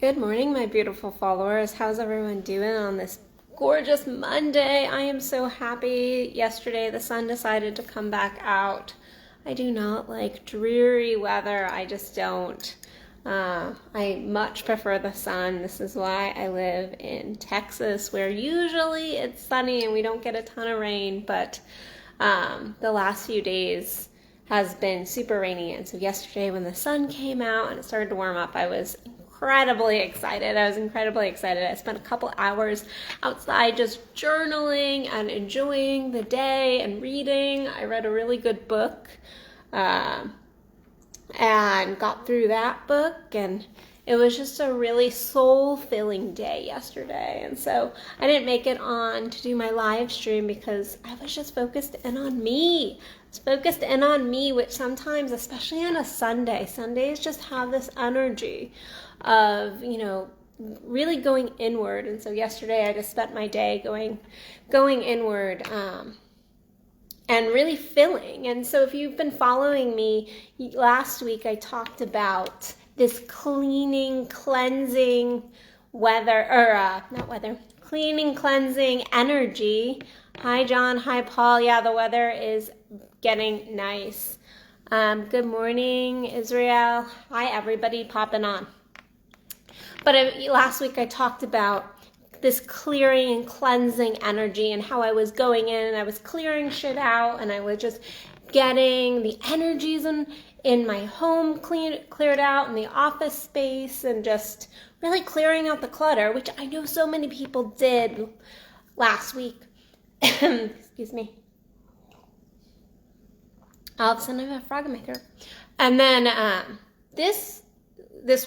Good morning, my beautiful followers. How's everyone doing on this gorgeous Monday? I am so happy. Yesterday, the sun decided to come back out. I do not like dreary weather. I just don't. I much prefer the sun. This is why I live in Texas, where usually it's sunny and we don't get a ton of rain, but the last few days has been super rainy. And so yesterday when the sun came out and it started to warm up, I was incredibly excited. I spent a couple hours outside just journaling and enjoying the day and reading. I read a really good book and got through that book, and it was just a really soul-filling day yesterday. And so I didn't make it on to do my live stream because I was just focused in on me. Which sometimes, especially on a Sunday, Sundays just have this energy of, really going inward. And so yesterday I just spent my day going inward and really filling. And so if you've been following me, last week I talked about this cleaning, cleansing cleansing energy. Hi, John. Hi, Paul. Yeah, the weather is getting nice. Good morning, Israel. Hi, everybody popping on. But last week I talked about this clearing and cleansing energy and how I was going in and I was clearing shit out, and I was just getting the energies in my home cleared out, in the office space, and just really clearing out the clutter, which I know so many people did last week. Excuse me. All of a sudden I have a frog in my throat. And then this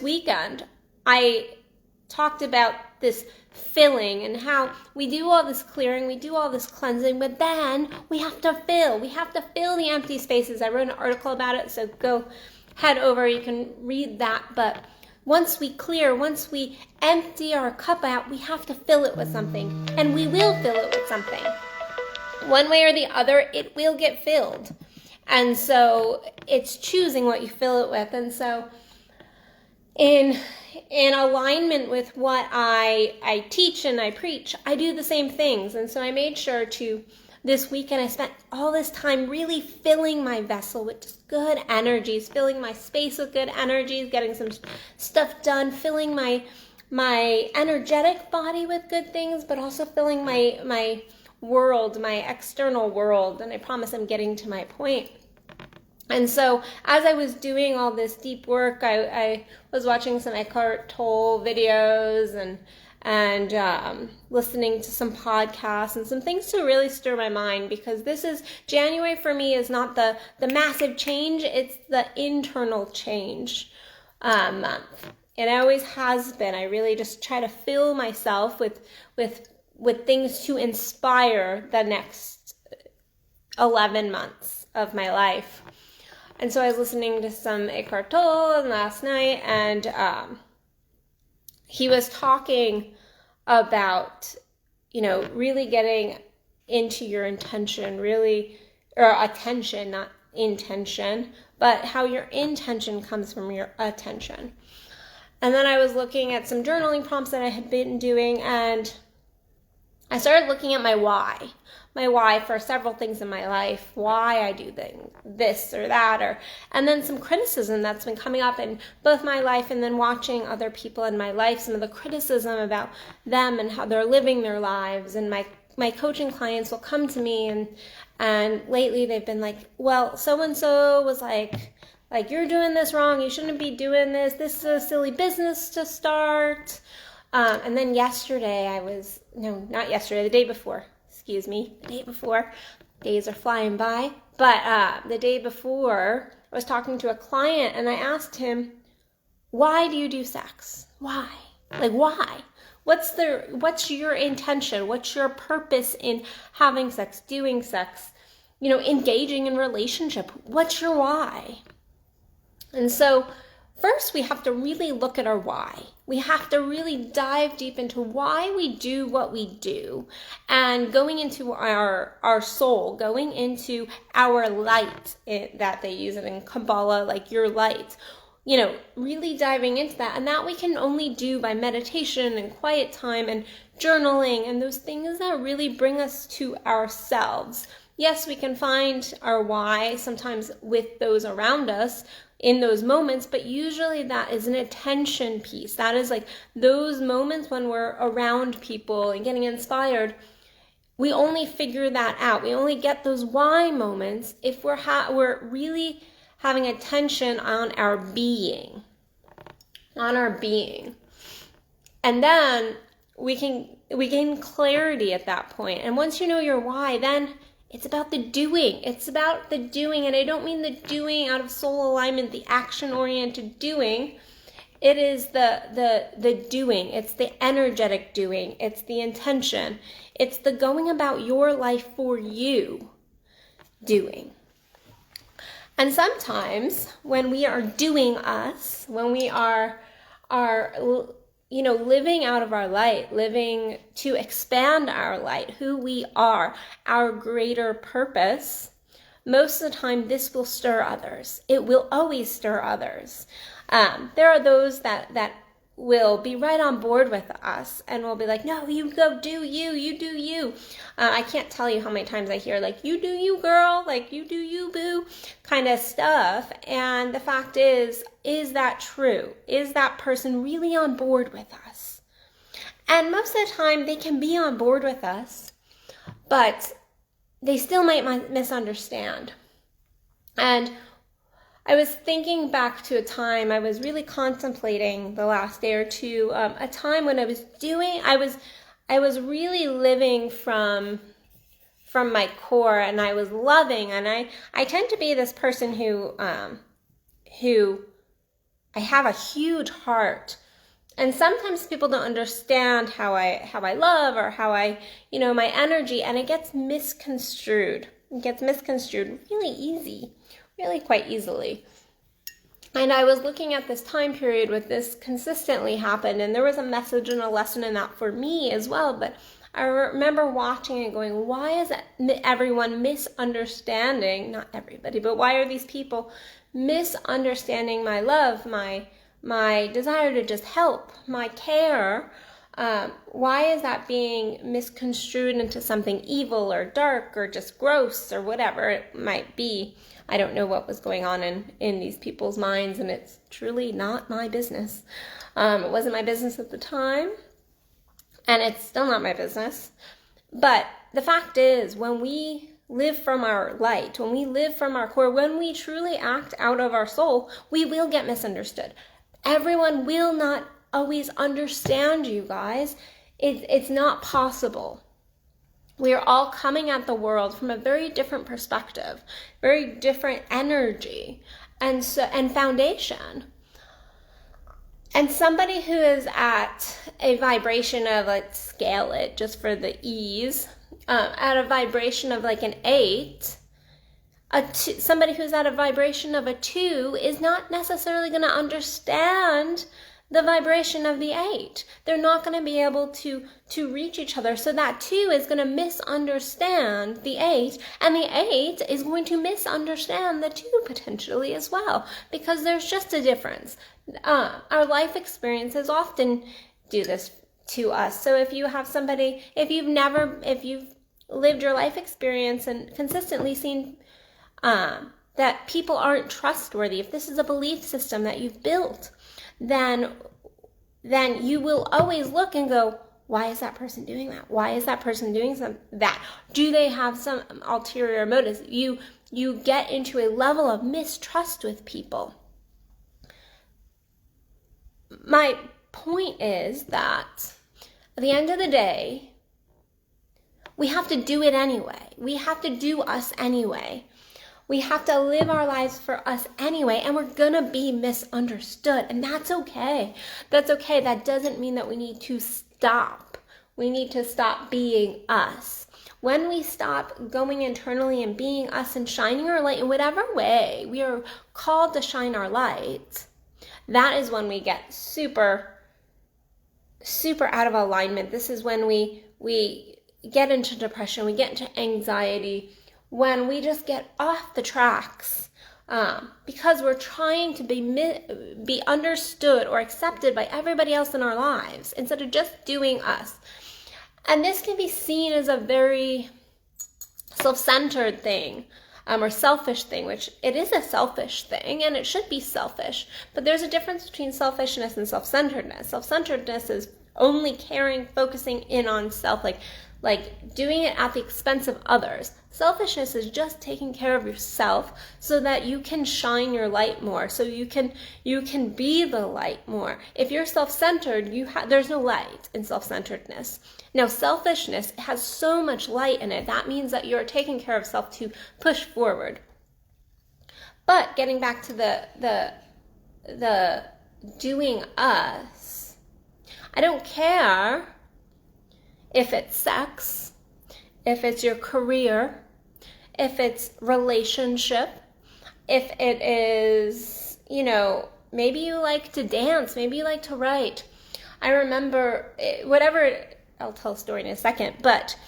weekend I talked about this filling and how we do all this clearing, we do all this cleansing, but then we have to fill. We have to fill the empty spaces. I wrote an article about it, so go head over. You can read that. But once we clear, once we empty our cup out, we have to fill it with something. And we will fill it with something. One way or the other, it will get filled. And so it's choosing what you fill it with. And so in alignment with what I teach and I preach, I do the same things. And so I made sure to, this weekend, I spent all this time really filling my vessel with just good energies, filling my space with good energies, getting some stuff done, filling my energetic body with good things, but also filling my world, my external world. And I promise I'm getting to my point. And so as I was doing all this deep work, I was watching some Eckhart Tolle videos and listening to some podcasts and some things to really stir my mind, because this is, January for me is not the massive change, it's the internal change month. It always has been. I really just try to fill myself with things to inspire the next 11 months of my life. And so I was listening to some Eckhart Tolle last night, and he was talking about, really getting into your intention, or attention, not intention, but how your intention comes from your attention. And then I was looking at some journaling prompts that I had been doing, and I started looking at my why for several things in my life, why I do this or that, and then some criticism that's been coming up in both my life and then watching other people in my life, some of the criticism about them and how they're living their lives. And my coaching clients will come to me and lately they've been like, well, so-and-so was like you're doing this wrong, you shouldn't be doing this is a silly business to start. And then the day before, days are flying by, but the day before, I was talking to a client and I asked him, why do you do sex? Why? Why? What's your intention? What's your purpose in having sex, doing sex, engaging in relationship? What's your why? And so first, we have to really look at our why. We have to really dive deep into why we do what we do, and going into our soul, going into our light, that they use it in Kabbalah, like your light. really diving into that. And that we can only do by meditation and quiet time and journaling and those things that really bring us to ourselves. Yes, we can find our why sometimes with those around us in those moments, but usually that is an attention piece. That is like those moments when we're around people and getting inspired. We only figure that out. We only get those why moments if we're really having attention on our being. And then we gain clarity at that point. And once you know your why, then it's about the doing. It's about the doing. And I don't mean the doing out of soul alignment, the action-oriented doing. It is the doing. It's the energetic doing. It's the intention. It's the going about your life for you doing. And sometimes when we are doing us, when we are living out of our light, living to expand our light, who we are, our greater purpose, most of the time this will stir others. It will always stir others. There are those that will be right on board with us and will be like, no, you go do you, you do you. I can't tell you how many times I hear like, you do you, girl, like you do you, boo, kind of stuff. And the fact is that true? Is that person really on board with us? And most of the time they can be on board with us, but they still might misunderstand. And I was thinking back to a time I was really contemplating the last day or two, a time when I was really living from my core, and I was loving, and I tend to be this person who I have a huge heart, and sometimes people don't understand how I love or how I my energy, and it gets misconstrued. It gets misconstrued really quite easily. And I was looking at this time period where this consistently happened, and there was a message and a lesson in that for me as well. But I remember watching and going, why is everyone misunderstanding, not everybody, but why are these people misunderstanding my love, my desire to just help, my care? Why is that being misconstrued into something evil or dark or just gross or whatever it might be? I don't know what was going on in these people's minds, and it's truly not my business. It wasn't my business at the time, and it's still not my business. But the fact is, when we live from our light, when we live from our core, when we truly act out of our soul, we will get misunderstood. Everyone will not always understand you guys. It's not possible. We are all coming at the world from a very different perspective, very different energy and foundation. And somebody who is at a vibration of, let's scale it just for the ease, at a vibration of like an 8, somebody who's at a vibration of a 2 is not necessarily going to understand the vibration of the 8. They're not going to be able to reach each other. So that 2 is going to misunderstand the 8, and the 8 is going to misunderstand the 2 potentially as well, because there's just a difference. Our life experiences often do this to us. So if you have somebody, if you've lived your life experience and consistently seen that people aren't trustworthy, if this is a belief system that you've built, then you will always look and go, why is that person doing that? Why is that person doing that? Do they have some ulterior motives? You get into a level of mistrust with people. My point is that at the end of the day, we have to do it anyway. We have to do us anyway. We have to live our lives for us anyway, and we're gonna be misunderstood, and that's okay. That's okay. That doesn't mean that we need to stop. We need to stop being us. When we stop going internally and being us and shining our light in whatever way we are called to shine our light, that is when we get super, super out of alignment. This is when we get into depression, we get into anxiety, when we just get off the tracks because we're trying to be understood or accepted by everybody else in our lives instead of just doing us. And this can be seen as a very self-centered thing, or selfish thing, which it is a selfish thing, and it should be selfish. But there's a difference between selfishness and self-centeredness. Self-centeredness is only caring, focusing in on self, like doing it at the expense of others. Selfishness is just taking care of yourself so that you can shine your light more, so you can be the light more. If you're self-centered, there's no light in self-centeredness. Now, selfishness has so much light in it. That means that you're taking care of self to push forward. But getting back to the doing us, I don't care if it's sex, if it's your career, if it's relationship, if it is, maybe you like to dance, maybe you like to write. I remember, I'll tell a story in a second, but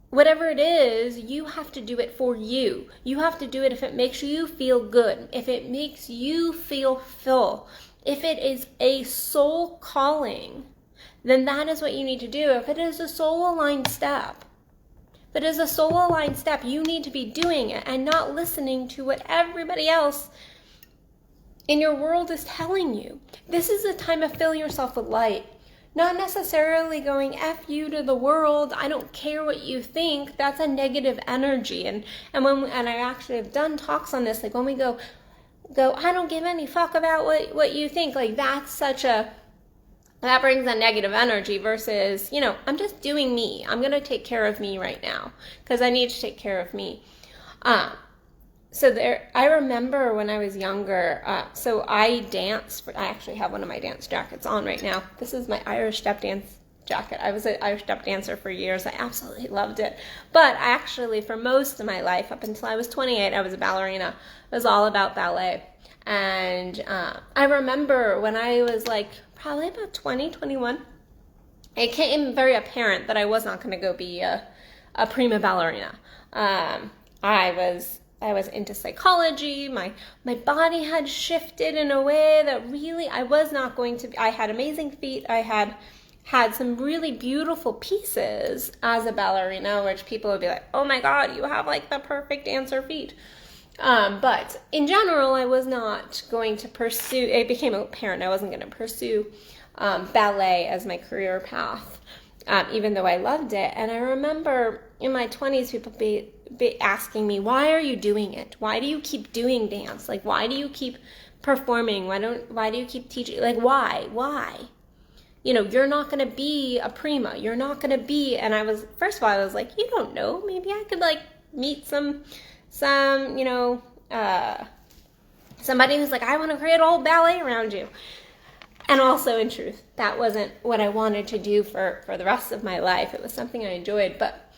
whatever it is, you have to do it for you. You have to do it if it makes you feel good, if it makes you feel full, if it is a soul calling, then that is what you need to do. If it is a soul-aligned step, you need to be doing it and not listening to what everybody else in your world is telling you. This is a time of filling yourself with light, not necessarily going F you to the world. I don't care what you think. That's a negative energy. And I actually have done talks on this, like when we go, I don't give any fuck about what you think. Like that brings a negative energy versus, I'm just doing me. I'm going to take care of me right now because I need to take care of me. I remember when I was younger, so I danced. I actually have one of my dance jackets on right now. This is my Irish step dance jacket. I was an Irish step dancer for years. I absolutely loved it. But I actually, for most of my life, up until I was 28, I was a ballerina. It was all about ballet. And I remember when I was probably about 20, 21, it became very apparent that I was not going to go be a prima ballerina. I was into psychology. My body had shifted in a way that really I was not going to be. I had amazing feet. I had some really beautiful pieces as a ballerina, which people would be like, oh my God, you have the perfect dancer feet. But in general, I was not going to pursue, it became apparent I wasn't going to pursue ballet as my career path, even though I loved it. And I remember in my 20s, people be asking me, why are you doing it? Why do you keep doing dance? Why do you keep performing? Why do you keep teaching? Why? You're not going to be a prima. You're not going to be, and first of all, I was like, you don't know. Maybe I could meet some somebody who's I want to create a whole ballet around you. And also, in truth, that wasn't what I wanted to do for the rest of my life. It was something I enjoyed, but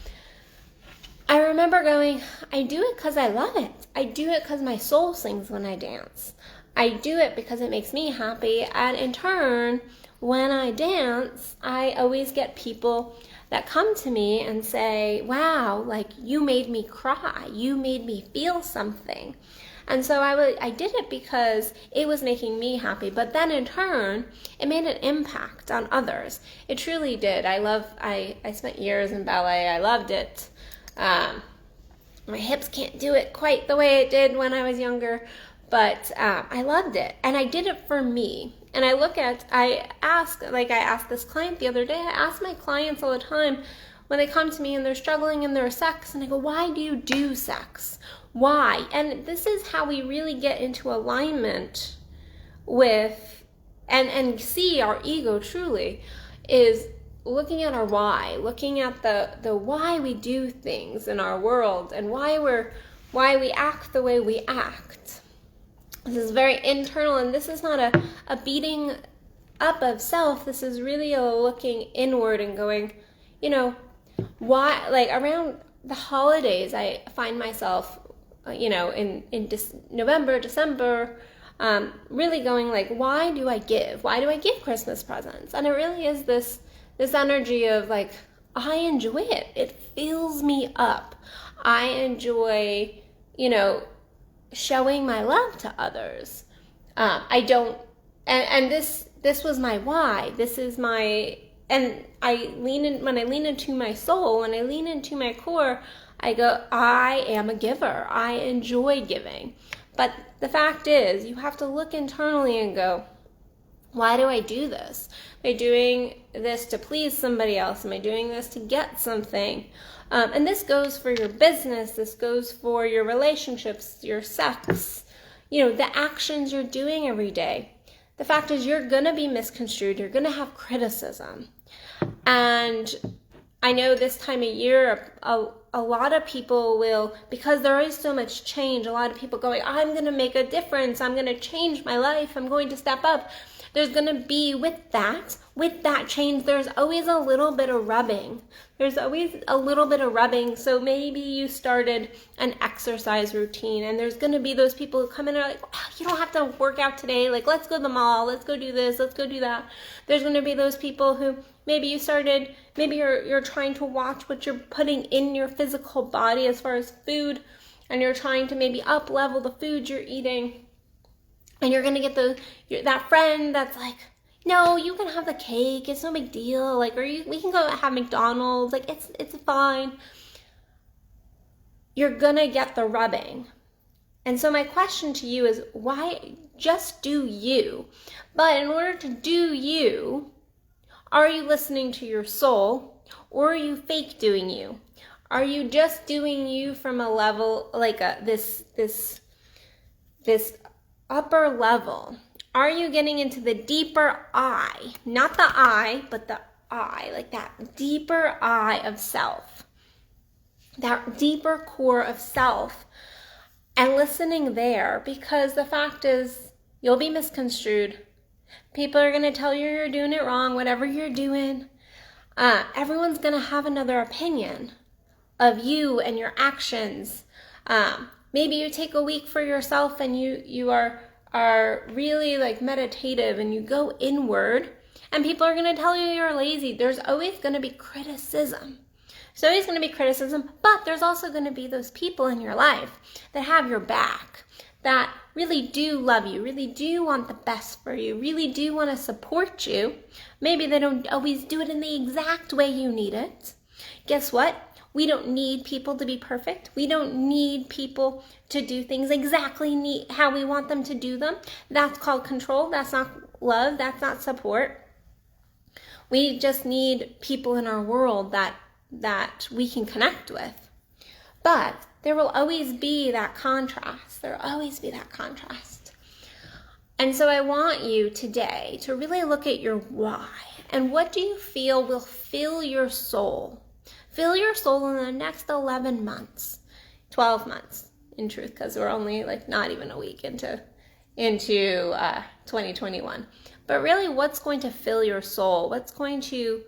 I remember going, I do it because I love it. I do it because my soul sings when I dance. I do it because it makes me happy, and in turn, when I dance, I always get people that come to me and say, wow, you made me cry. You made me feel something. And so I did it because it was making me happy. But then in turn, it made an impact on others. It truly did. I spent years in ballet. I loved it. My hips can't do it quite the way it did when I was younger, but I loved it. And I did it for me. And I asked this client the other day, I ask my clients all the time when they come to me and they're struggling in their sex, and I go, why do you do sex? Why? And this is how we really get into alignment with, and see our ego truly, is looking at our why, looking at the why we do things in our world, and why we act the way we act. This is very internal, and this is not a beating up of self. This is really a looking inward and going, why, around the holidays, I find myself, in November, December, really going why do I give? Why do I give Christmas presents? And it really is this energy of I enjoy it. It fills me up. I enjoy, showing my love to others. I don't, and this was my why. This is my, and when I lean into my soul, when I lean into my core, I go, I am a giver. I enjoy giving. But the fact is, you have to look internally and go, why do I do this? Am I doing this to please somebody else? Am I doing this to get something? And this goes for your business. This goes for your relationships, your sex, the actions you're doing every day. The fact is, you're going to be misconstrued. You're going to have criticism. And I know this time of year, a lot of people will, because there is so much change, a lot of people going, I'm going to make a difference. I'm going to change my life. I'm going to step up. There's going to be, with that change, there's always a little bit of rubbing. There's always a little bit of rubbing. So maybe you started an exercise routine, and there's going to be those people who come in and are like, oh, you don't have to work out today. Like, let's go to the mall. Let's go do this. Let's go do that. There's going to be those people who maybe you're trying to watch what you're putting in your physical body as far as food, and you're trying to maybe up level the food you're eating. And you're going to get that friend that's like, no, you can have the cake. It's no big deal. Like, we can go have McDonald's. Like, it's fine. You're going to get the rubbing. And so my question to you is, why just do you? But in order to do you, are you listening to your soul, or are you fake doing you? Are you just doing you from a level, like this upper level? Are you getting into the deeper I? Not the I, but the I, like that deeper I of self. That deeper core of self. And listening there, because the fact is, you'll be misconstrued. People are going to tell you you're doing it wrong, whatever you're doing. Everyone's going to have another opinion of you and your actions. Maybe you take a week for yourself and you are really like meditative and you go inward, and people are going to tell you you're lazy. There's always going to be criticism. There's always going to be criticism, but there's also going to be those people in your life that have your back, that really do love you, really do want the best for you, really do want to support you. Maybe they don't always do it in the exact way you need it. Guess what? We don't need people to be perfect. We don't need people to do things exactly how we want them to do them. That's called control. That's not love. That's not support. We just need people in our world that we can connect with. But there will always be that contrast. There will always be that contrast. And so I want you today to really look at your why. And what do you feel will fill your soul? Fill your soul in the next 11 months, 12 months, in truth, because we're only like not even a week into 2021. But really, what's going to fill your soul? What's going to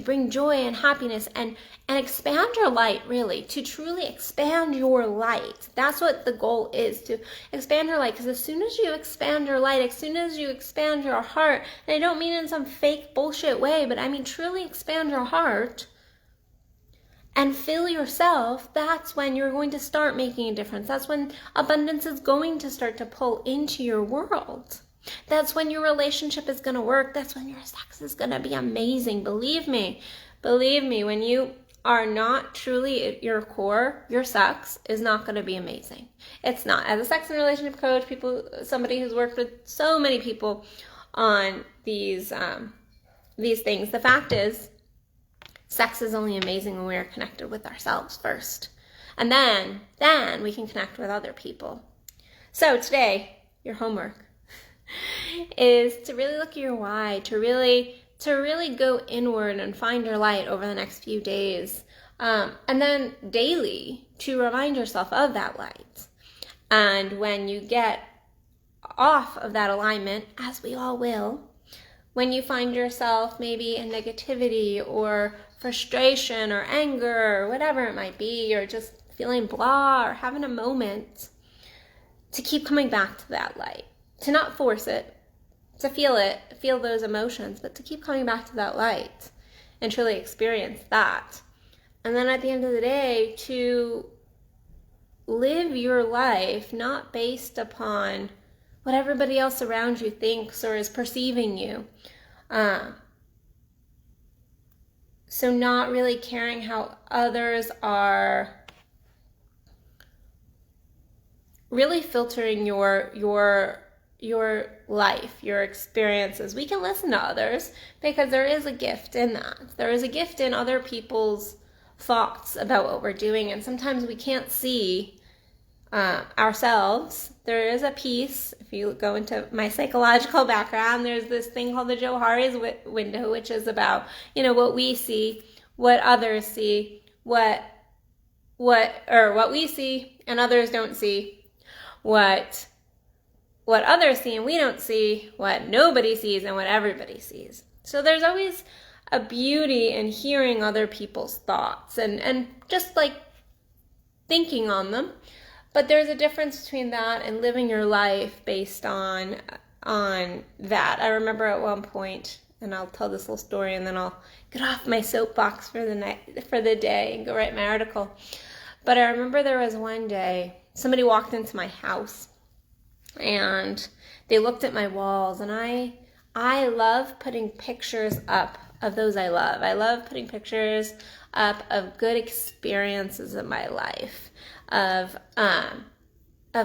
bring joy and happiness and expand your light, really, to truly expand your light. That's what the goal is, to expand your light. Because as soon as you expand your light, as soon as you expand your heart, and I don't mean in some fake bullshit way, but I mean truly expand your heart and fill yourself, that's when you're going to start making a difference. That's when abundance is going to start to pull into your world. That's when your relationship is going to work. That's when your sex is going to be amazing. Believe me, when you are not truly at your core, your sex is not going to be amazing. It's not. As a sex and relationship coach, somebody who's worked with so many people on these things, the fact is, sex is only amazing when we are connected with ourselves first. And then we can connect with other people. So today, your homework is to really look at your why, to really go inward and find your light over the next few days. And then daily to remind yourself of that light. And when you get off of that alignment, as we all will, when you find yourself maybe in negativity or frustration or anger or whatever it might be, or just feeling blah or having a moment, to keep coming back to that light, to not force it, to feel those emotions, but to keep coming back to that light and truly experience that. And then at the end of the day, to live your life not based upon what everybody else around you thinks or is perceiving you. So not really caring how others are really filtering your life, your experiences. We can listen to others because there is a gift in that. There is a gift in other people's thoughts about what we're doing, and sometimes we can't see ourselves. There is a piece, if you go into my psychological background, there's this thing called the Joharis Window, which is about, what we see, what others see, what we see and others don't see, what others see and we don't see, what nobody sees and what everybody sees. So there's always a beauty in hearing other people's thoughts and just like thinking on them. But there's a difference between that and living your life based on that. I remember at one point, and I'll tell this little story and then I'll get off my soapbox for the day and go write my article. But I remember there was one day somebody walked into my house and they looked at my walls, and I love putting pictures up of those I love. I love putting pictures up of good experiences in my life, of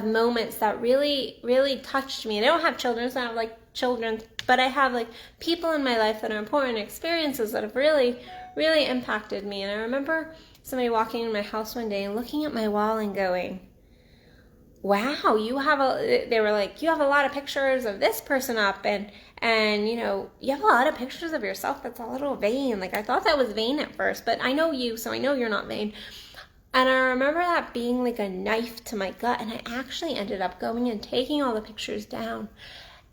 moments that really, really touched me. And I don't have children, so I don't have children, but I have people in my life that are important, experiences that have really, really impacted me. And I remember somebody walking in my house one day and looking at my wall and going, wow, they were like, you have a lot of pictures of this person up, and you have a lot of pictures of yourself that's a little vain. I thought that was vain at first, but I know you, so I know you're not vain. And I remember that being like a knife to my gut, and I actually ended up going and taking all the pictures down.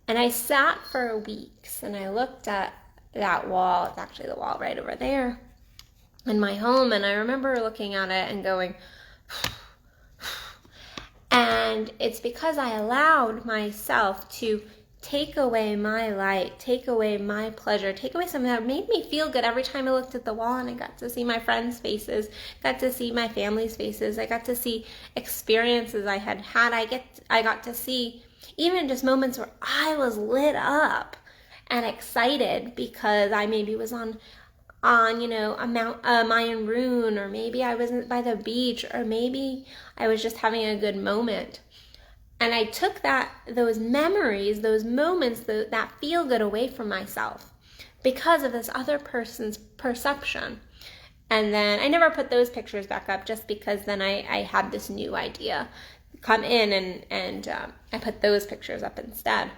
And I sat for weeks, and I looked at that wall. It's actually the wall right over there in my home, and I remember looking at it and going, and it's because I allowed myself to take away my light, take away my pleasure, take away something that made me feel good every time I looked at the wall, and I got to see my friends' faces, got to see my family's faces, I got to see experiences I had. I got to see even just moments where I was lit up and excited because I maybe was on a Mayan rune, or maybe I was by the beach, or maybe I was just having a good moment. And I took those memories, those moments, that feel good away from myself because of this other person's perception. And then I never put those pictures back up, just because then I had this new idea come in, and I put those pictures up instead.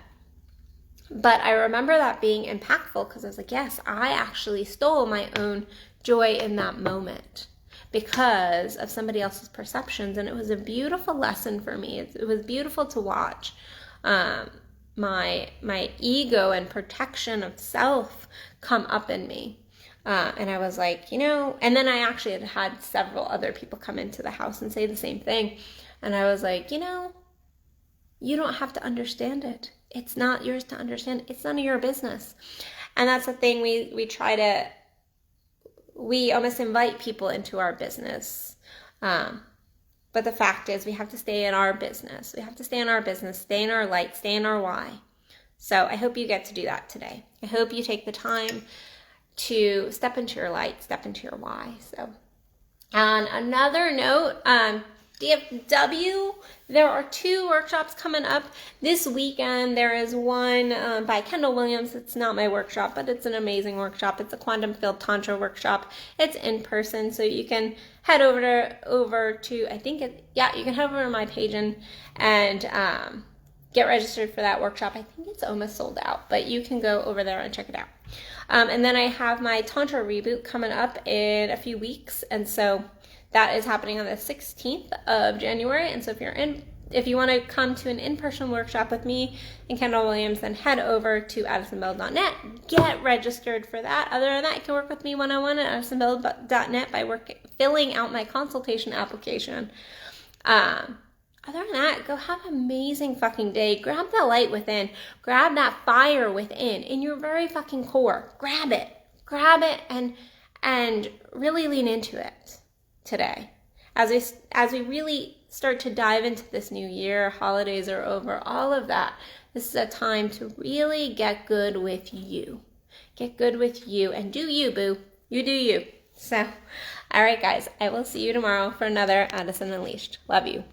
But I remember that being impactful because I was like, yes, I actually stole my own joy in that moment because of somebody else's perceptions. And it was a beautiful lesson for me. It was beautiful to watch my ego and protection of self come up in me. And I was like, and then I actually had several other people come into the house and say the same thing. And I was like, you don't have to understand it. It's not yours to understand. It's none of your business. And that's the thing, we almost invite people into our business. But the fact is, we have to stay in our business. We have to stay in our business, stay in our light, stay in our why. So I hope you get to do that today. I hope you take the time to step into your light, step into your why. So on another note, DFW, there are 2 workshops coming up this weekend. There is one by Kendall Williams. It's not my workshop, but it's an amazing workshop. It's a quantum-filled Tantra workshop. It's in person, so you can head over to you can head over to my page and get registered for that workshop. I think it's almost sold out, but you can go over there and check it out. And then I have my Tantra Reboot coming up in a few weeks, and so that is happening on the 16th of January. And so if you want to come to an in-person workshop with me and Kendall Williams, then head over to addisonbell.net, get registered for that. Other than that, you can work with me one-on-one at addisonbell.net by filling out my consultation application. Other than that, go have an amazing fucking day. Grab that light within. Grab that fire within, in your very fucking core. Grab it and really lean into it today. as we really start to dive into this new year, holidays are over, all of that, this is a time to really get good with you. Get good with you and do you, boo. You do you. So, all right, guys, I will see you tomorrow for another Addison Unleashed. Love you.